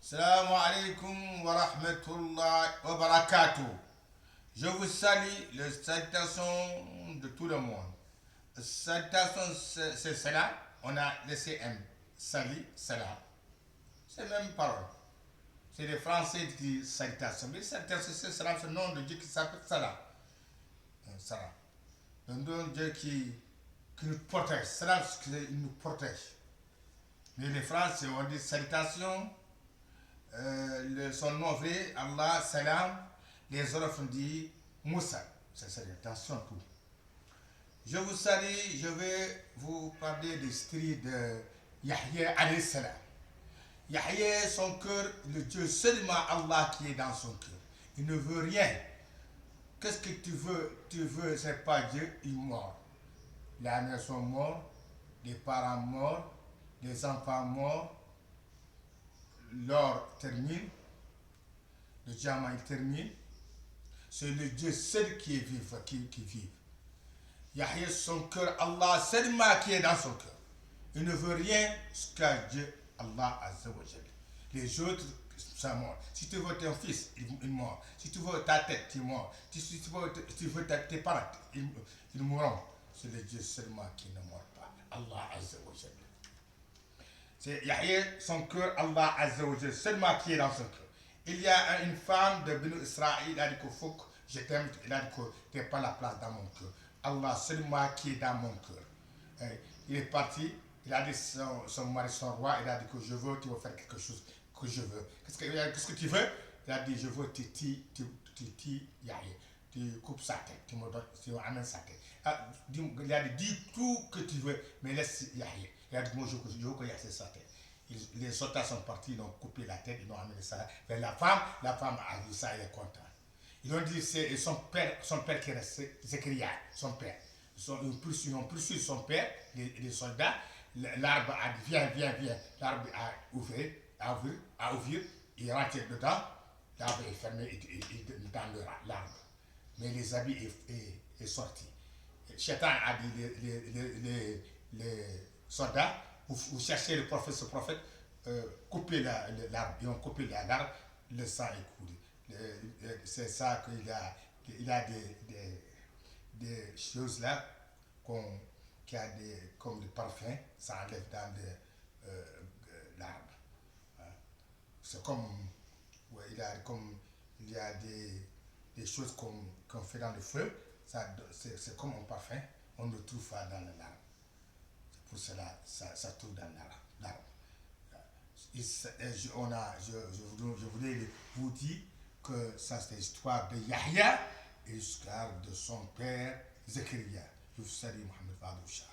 Salam alaikum wa rahmatullahi wa barakatuh. Je vous salue, les salutations de tout le monde. Salutations, c'est cela. On a laissé un salut, salam. C'est la même parole. C'est les Français qui disent salutation. Mais salutation, c'est salam, c'est le nom de Dieu qui s'appelle salam. Salam. Le nom de Dieu qui nous protège. Salam, c'est qu'il nous protège. Mais les Français ont dit salutation. Son nom vrai, Allah, Salam, les autres ont dit Moussa. C'est salutation tout. Je vous salue, je vais vous parler de l'esprit de Yahya alayhi salam. Yahya, son cœur, le Dieu, seulement Allah qui est dans son cœur. Il ne veut rien. Qu'est-ce que tu veux? Tu veux, c'est pas Dieu, il est mort. Les amis sont morts, les parents morts, les enfants morts. L'or termine, le diamant il termine, c'est le Dieu seul qui est vivant, qui vit. Yahya, son cœur, Allah seulement qui est dans son cœur. Il ne veut rien jusqu'à Dieu, Allah Azza wa Jalla. Les autres sont morts. Si tu veux ton fils, il est mort. Si tu veux ta tête, il est mort. Si tu veux tes parents, ils mourront. C'est le Dieu seulement qui ne meurt pas. Allah Azza wa Jalla. C'est Yahya, son cœur, Allah Azza wa Jalla, seulement qui est dans son cœur. Il y a une femme de Benu Israël, il a dit que faut que je t'aime, il a dit que tu n'as pas la place dans mon cœur. Allah seulement qui est dans mon cœur. Il est parti, il a dit son mari, son roi, il a dit que je veux, tu vas faire quelque chose que je veux. Qu'est-ce que tu veux? Il a dit je veux tu Yahya. Tu coupes sa tête, tu me amènes sa tête. Il a dit dis tout que tu veux, mais laisse Yahya. Il a dit moi je veux que Yahya sa tête. Les soldats sont partis, ils ont coupé la tête, ils ont amené ça vers la femme a vu ça, elle est contente. Ils ont dit c'est son père qui est resté, Zechariah, son père. Ils ont poursuivi son père, les soldats. L'arbre a dit viens. L'arbre a ouvert, il est rentré dedans. L'arbre est fermé dans l'arbre. Mais les habits est sorti. Shaitan a dit les soldats, vous cherchez le prophète, ce prophète, coupez l'arbre. Ils ont coupé l'arbre, le sang est coulé. C'est ça qu'il a des choses là qui a comme des parfums, ça enlève dans l'arbre. C'est comme, ouais, il y a des choses qu'on fait dans le feu, c'est comme un parfum, on ne trouve pas dans l'arbre. C'est pour cela, ça trouve dans l'arbre. Je voulais vous dire que ça c'est l'histoire de Yahya et l'histoire de son père Zechariah. Je vous salue Mohamed Fadoucha.